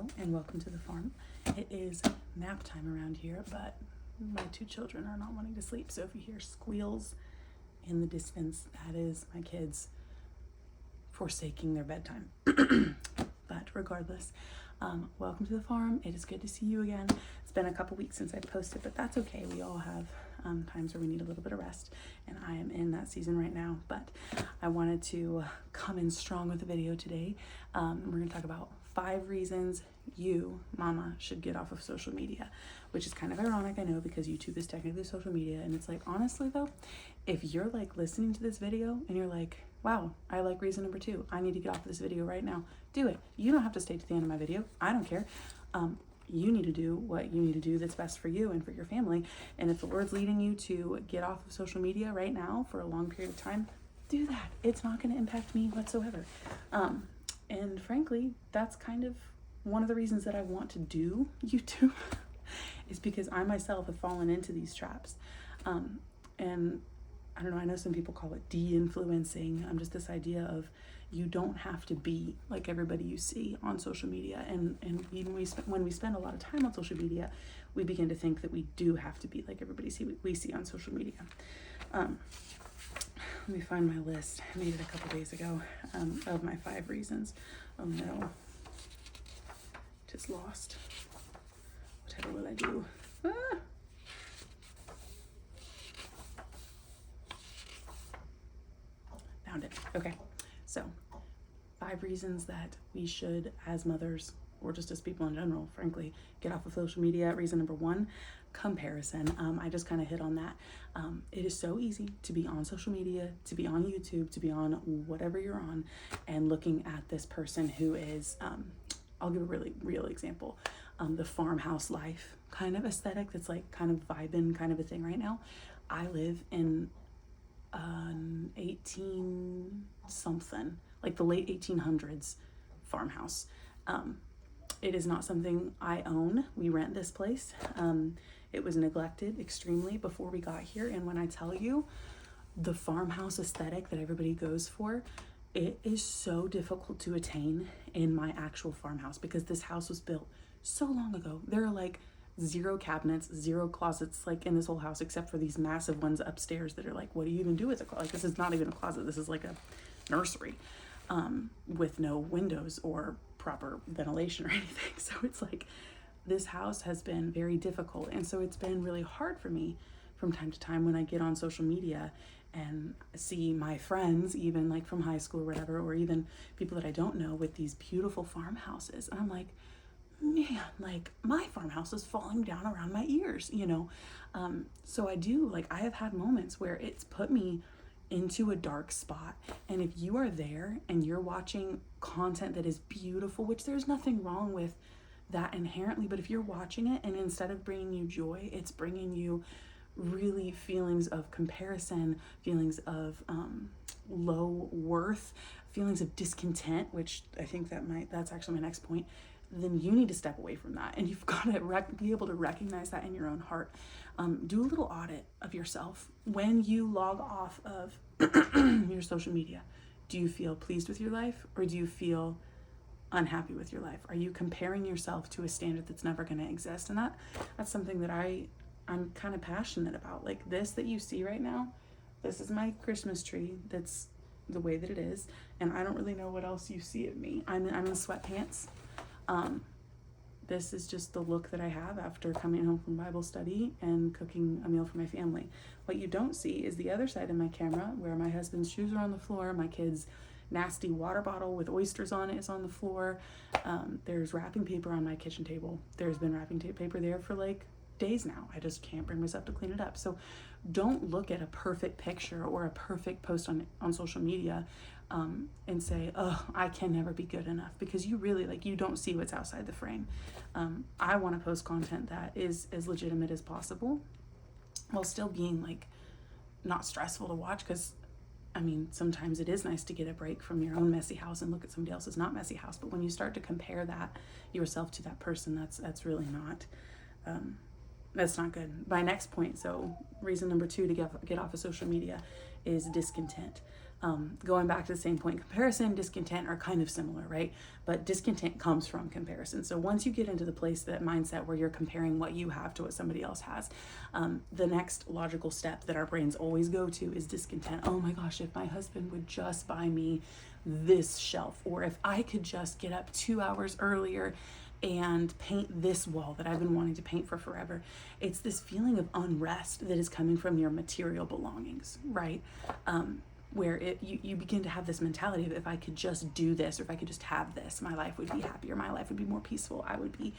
Hello and welcome to the farm. It is nap time around here, but my two children are not wanting to sleep. So if you hear squeals in the distance, that is my kids forsaking their bedtime. But regardless, welcome to the farm. It is good to see you again. It's been a couple weeks since I posted, but that's okay. We all have times where we need a little bit of rest, and I am in that season right now. But I wanted to come in strong with the video today. We're going to talk about 5 reasons you, mama, should get off of social media, which is kind of ironic, I know, because YouTube is technically social media. And it's like, honestly though, if you're like listening to this video and you're like, wow, I like reason number 2, I need to get off of this video right now, do it. You don't have to stay to the end of my video. I don't care. You need to do what you need to do that's best for you and for your family. And if the Lord's leading you to get off of social media right now for a long period of time, do that. It's not going to impact me whatsoever. And frankly, that's kind of one of the reasons that I want to do YouTube is because I myself have fallen into these traps. And I don't know, I know some people call it de-influencing. Just this idea of you don't have to be like everybody you see on social media. And even when we spend a lot of time on social media, we begin to think that we do have to be like everybody we see on social media. Let me find my list. I made it a couple days ago of my 5 reasons. Oh no, just lost. Whatever will I do? Found it. Okay, so 5 reasons that we should, as mothers, or just as people in general, frankly, get off of social media. Reason number 1, comparison. I just kind of hit on that. It is so easy to be on social media, to be on YouTube, to be on whatever you're on, and looking at this person who is, I'll give a really real example, the farmhouse life kind of aesthetic that's like kind of vibing kind of a thing right now. I live in an 18 something, like the late 1800s farmhouse. It is not something I own. We rent this place. It was neglected extremely before we got here. And when I tell you the farmhouse aesthetic that everybody goes for, it is so difficult to attain in my actual farmhouse because this house was built so long ago. There are like 0 cabinets, 0 closets like in this whole house, except for these massive ones upstairs that are like, what do you even do with a closet? Like, this is not even a closet. This is like a nursery with no windows or proper ventilation or anything. So it's like this house has been very difficult. And so it's been really hard for me from time to time when I get on social media and see my friends, even like from high school or whatever, or even people that I don't know with these beautiful farmhouses. And I'm like, man, like my farmhouse is falling down around my ears, you know? So I have had moments where it's put me into a dark spot. And if you are there and you're watching content that is beautiful, which there's nothing wrong with that inherently, but if you're watching it and instead of bringing you joy, it's bringing you really feelings of comparison, feelings of low worth, feelings of discontent, which I think that's actually my next point, then you need to step away from that. And you've got to be able to recognize that in your own heart. Do a little audit of yourself. When you log off of your social media, do you feel pleased with your life or do you feel unhappy with your life? Are you comparing yourself to a standard that's never going to exist? And that's something that I'm kind of passionate about. Like this that you see right now, this is my Christmas tree. That's the way that it is. And I don't really know what else you see of me. I'm in sweatpants. This is just the look that I have after coming home from Bible study and cooking a meal for my family. What you don't see is the other side of my camera where my husband's shoes are on the floor, my kid's nasty water bottle with oysters on it is on the floor. There's wrapping paper on my kitchen table. There's been wrapping paper there for like days now. I just can't bring myself to clean it up. So don't look at a perfect picture or a perfect post on social media and say, oh, I can never be good enough, because you really you don't see what's outside the frame. I want to post content that is as legitimate as possible while still being like not stressful to watch, because I mean, sometimes it is nice to get a break from your own messy house and look at somebody else's not messy house. But when you start to compare that yourself to that person, that's really not that's not good. My next point, so reason number 2 to get off of social media is discontent. Going back to the same point, comparison, discontent are kind of similar, right? But discontent comes from comparison. So once you get into the place, that mindset where you're comparing what you have to what somebody else has, the next logical step that our brains always go to is discontent. Oh my gosh, if my husband would just buy me this shelf, or if I could just get up 2 hours earlier and paint this wall that I've been wanting to paint for forever. It's this feeling of unrest that is coming from your material belongings, right? Where you begin to have this mentality of, if I could just do this, or if I could just have this, my life would be happier, my life would be more peaceful, I would be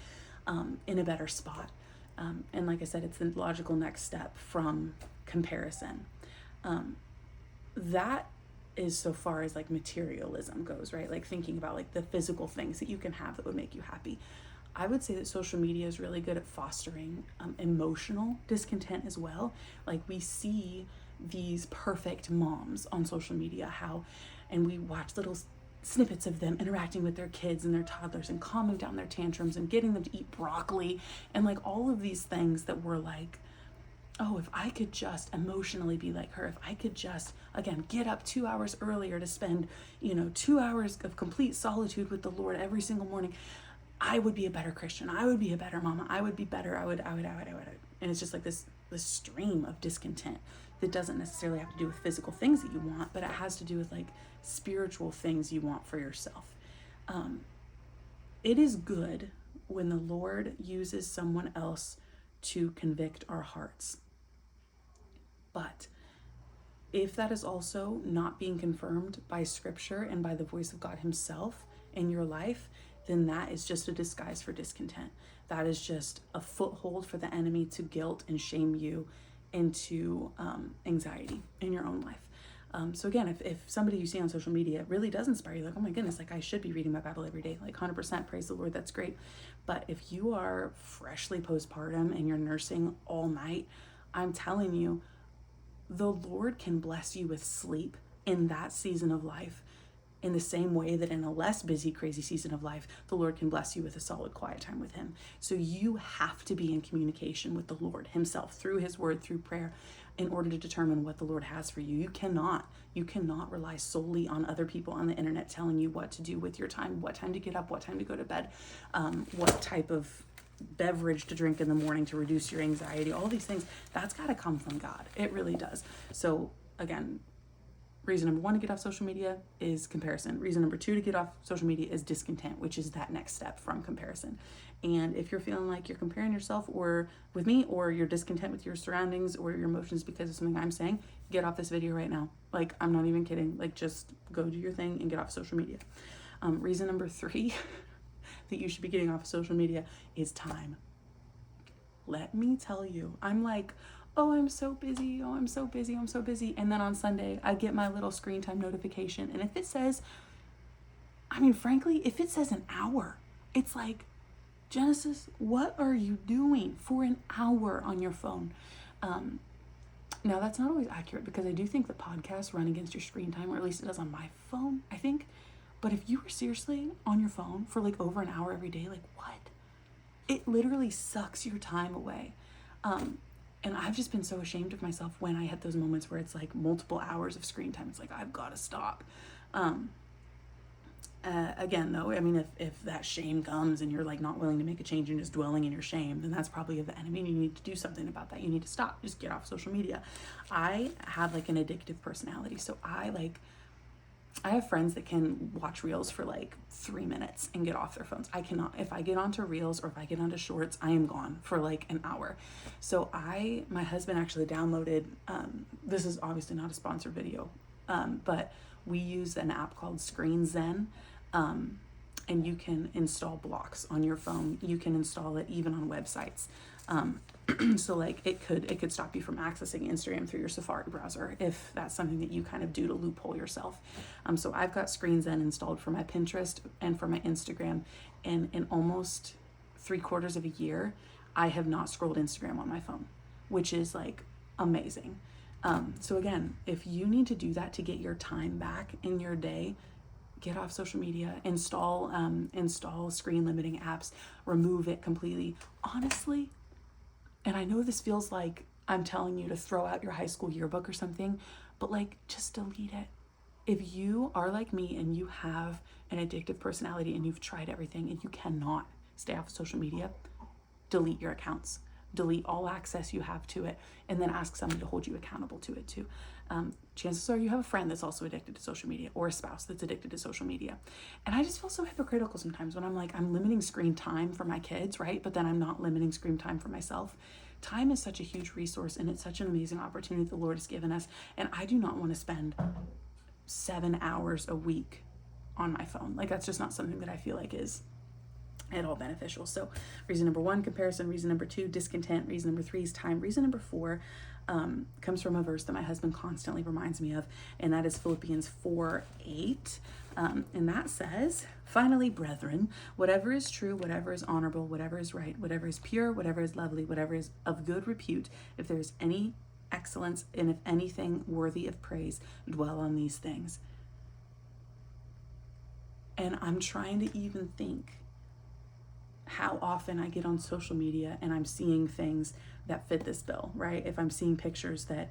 in a better spot. And like I said, it's the logical next step from comparison. That is so far as like materialism goes, right? Like thinking about like the physical things that you can have that would make you happy. I would say that social media is really good at fostering emotional discontent as well. Like we see these perfect moms on social media, and we watch little snippets of them interacting with their kids and their toddlers and calming down their tantrums and getting them to eat broccoli and like all of these things that we're like, oh, if I could just emotionally be like her, if I could just, again, get up 2 hours earlier to spend, 2 hours of complete solitude with the Lord every single morning, I would be a better Christian. I would be a better mama. I would be better. I would. And it's just like this stream of discontent that doesn't necessarily have to do with physical things that you want, but it has to do with like spiritual things you want for yourself. It is good when the Lord uses someone else to convict our hearts. But if that is also not being confirmed by Scripture and by the voice of God Himself in your life, then that is just a disguise for discontent. That is just a foothold for the enemy to guilt and shame you into anxiety in your own life. So again, if somebody you see on social media really does inspire you, like, oh my goodness, like I should be reading my Bible every day, like 100%, praise the Lord, that's great. But if you are freshly postpartum and you're nursing all night, I'm telling you, the Lord can bless you with sleep in that season of life in the same way that in a less busy, crazy season of life, the Lord can bless you with a solid quiet time with Him. So you have to be in communication with the Lord Himself through His word, through prayer, in order to determine what the Lord has for you. You cannot rely solely on other people on the internet telling you what to do with your time, what time to get up, what time to go to bed, what type of beverage to drink in the morning to reduce your anxiety, all these things. That's got to come from God. It really does. So again, reason number 1 to get off social media is comparison. Reason number 2 to get off social media is discontent, which is that next step from comparison. And if you're feeling like you're comparing yourself or with me, or you're discontent with your surroundings or your emotions because of something I'm saying, get off this video right now. Like, I'm not even kidding. Like, just go do your thing and get off social media. Reason number 3 that you should be getting off of social media is time. Let me tell you, I'm like, oh, I'm so busy. Oh, I'm so busy. I'm so busy. And then on Sunday, I get my little screen time notification. And if it says, frankly, if it says an hour, it's like, Genesis, what are you doing for an hour on your phone? Now, that's not always accurate because I do think that podcasts run against your screen time, or at least it does on my phone, I think. But if you were seriously on your phone for like over an hour every day, like what? It literally sucks your time away. And I've just been so ashamed of myself when I had those moments where it's like multiple hours of screen time. It's like, I've got to stop. Again, though, if that shame comes and you're like not willing to make a change and just dwelling in your shame, then that's probably of the enemy and you need to do something about that. You need to stop. Just get off social media. I have like an addictive personality. So I have friends that can watch reels for like 3 minutes and get off their phones. I cannot. If I get onto reels or if I get onto shorts, I am gone for like an hour. So my husband actually downloaded, this is obviously not a sponsored video, but we use an app called Screen Zen, and you can install blocks on your phone. You can install it even on websites. So like it could stop you from accessing Instagram through your Safari browser if that's something that you kind of do to loophole yourself. So I've got Screen Zen installed for my Pinterest and for my Instagram, and in almost 3/4 of a year, I have not scrolled Instagram on my phone, which is like amazing. So again, if you need to do that to get your time back in your day, get off social media, install screen limiting apps, remove it completely. Honestly, and I know this feels like I'm telling you to throw out your high school yearbook or something, but like just delete it. If you are like me and you have an addictive personality and you've tried everything and you cannot stay off of social media, delete your accounts. Delete all access you have to it, and then ask somebody to hold you accountable to it too. Chances are you have a friend that's also addicted to social media, or a spouse that's addicted to social media. And I just feel so hypocritical sometimes when I'm like, I'm limiting screen time for my kids, right? But then I'm not limiting screen time for myself. Time is such a huge resource, and it's such an amazing opportunity the Lord has given us. And I do not want to spend 7 hours a week on my phone. Like, that's just not something that I feel like is at all beneficial. So reason number 1, comparison. Reason number 2, discontent. Reason number 3 is time. Reason number 4 comes from a verse that my husband constantly reminds me of, and that is Philippians 4:8. And that says, finally, brethren, whatever is true, whatever is honorable, whatever is right, whatever is pure, whatever is lovely, whatever is of good repute, if there is any excellence, and if anything worthy of praise, dwell on these things. And I'm trying to even think how often I get on social media and I'm seeing things that fit this bill, right? If I'm seeing pictures that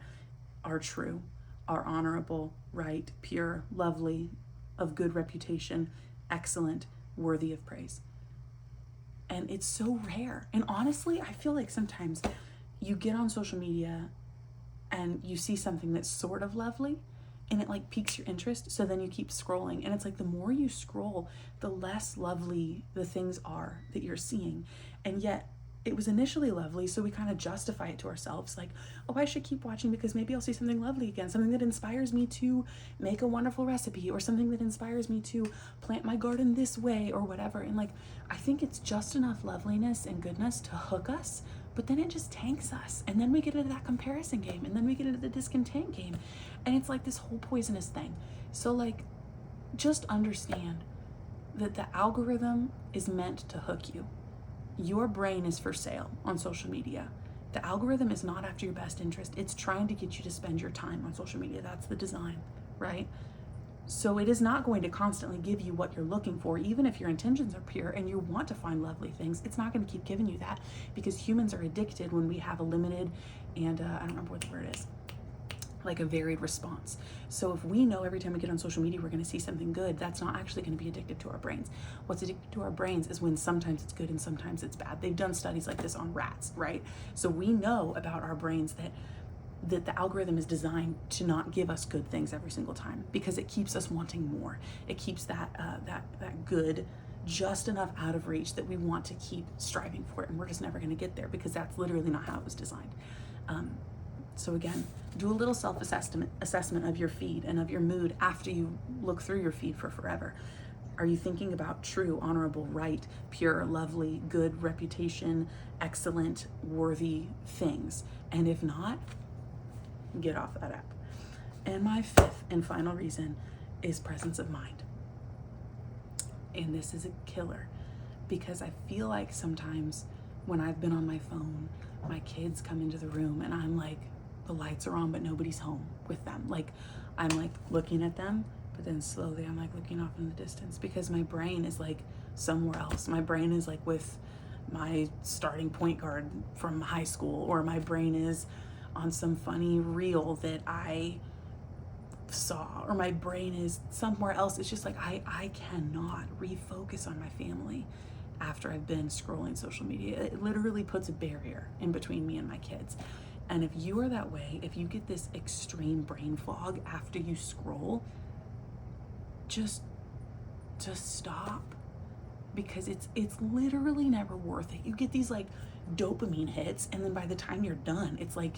are true, are honorable, right, pure, lovely, of good reputation, excellent, worthy of praise. And it's so rare. And honestly, I feel like sometimes you get on social media and you see something that's sort of lovely, and it like piques your interest, so then you keep scrolling, and it's like the more you scroll, the less lovely the things are that you're seeing. And yet it was initially lovely, so we kind of justify it to ourselves, like, oh, I should keep watching because maybe I'll see something lovely again, something that inspires me to make a wonderful recipe, or something that inspires me to plant my garden this way, or whatever. And like, I think it's just enough loveliness and goodness to hook us, but then it just tanks us, and then we get into that comparison game, and then we get into the discontent game, and it's like this whole poisonous thing. So like, just understand that the algorithm is meant to hook you. Your brain is for sale on social media. The algorithm is not after your best interest. It's trying to get you to spend your time on social media. That's the design, right? So it is not going to constantly give you what you're looking for, even if your intentions are pure and you want to find lovely things. It's not going to keep giving you that, because humans are addicted when we have a limited and I don't remember what the word is, like a varied response. So if we know every time we get on social media we're going to see something good, that's not actually going to be addicted to our brains. What's addicted to our brains is when sometimes it's good and sometimes it's bad. They've done studies like this on rats, right? So we know about our brains that the algorithm is designed to not give us good things every single time, because it keeps us wanting more. It keeps that good just enough out of reach that we want to keep striving for it, and we're just never going to get there, because that's literally not how it was designed. So again, do a little self-assessment of your feed and of your mood after you look through your feed for forever. Are you thinking about true, honorable, right, pure, lovely, good reputation, excellent, worthy things? And if not, get off that app. And my 5th and final reason is presence of mind. And this is a killer, because I feel like sometimes when I've been on my phone, my kids come into the room and I'm like, the lights are on, but nobody's home with them. Like, I'm like looking at them, but then slowly I'm like looking off in the distance, because my brain is like somewhere else. My brain is like with my starting point guard from high school, or my brain is on some funny reel that I saw, or my brain is somewhere else. It's just like I cannot refocus on my family after I've been scrolling social media. It literally puts a barrier in between me and my kids. And if you are that way, if you get this extreme brain fog after you scroll, just stop, because it's literally never worth it. You get these like dopamine hits, and then by the time you're done, it's like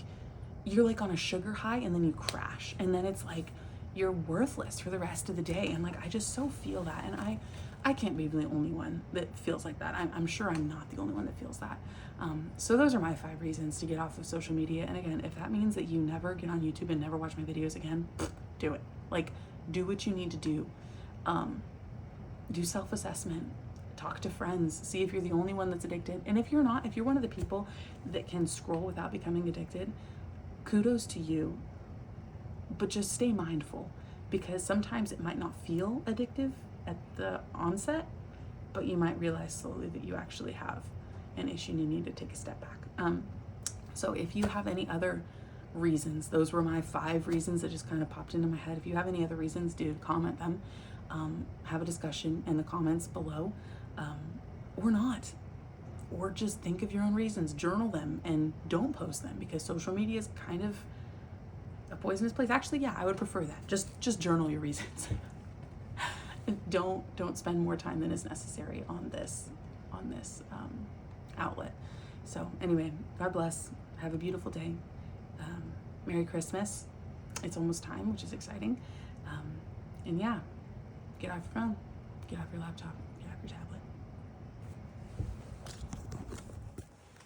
you're like on a sugar high, and then you crash, and then it's like you're worthless for the rest of the day. And like, I just so feel that, and I can't be the only one that feels like that. I'm sure I'm not the only one that feels that. So those are my 5 reasons to get off of social media. And again, if that means that you never get on YouTube and never watch my videos again, do it. Like, do what you need to do. Do self-assessment, talk to friends, see if you're the only one that's addicted. And if you're not, if you're one of the people that can scroll without becoming addicted, kudos to you, but just stay mindful, because sometimes it might not feel addictive at the onset, but you might realize slowly that you actually have an issue and you need to take a step back. So if you have any other reasons. Those were my 5 reasons that just kind of popped into my head. If you have any other reasons, dude, comment them. Have a discussion in the comments below, or not. Or just think of your own reasons, journal them, and don't post them, because social media is kind of a poisonous place. Actually, yeah, I would prefer that. Just journal your reasons. Don't spend more time than is necessary on this outlet. So anyway, God bless. Have a beautiful day. Merry Christmas. It's almost time, which is exciting. And yeah, get off your phone, get off your laptop.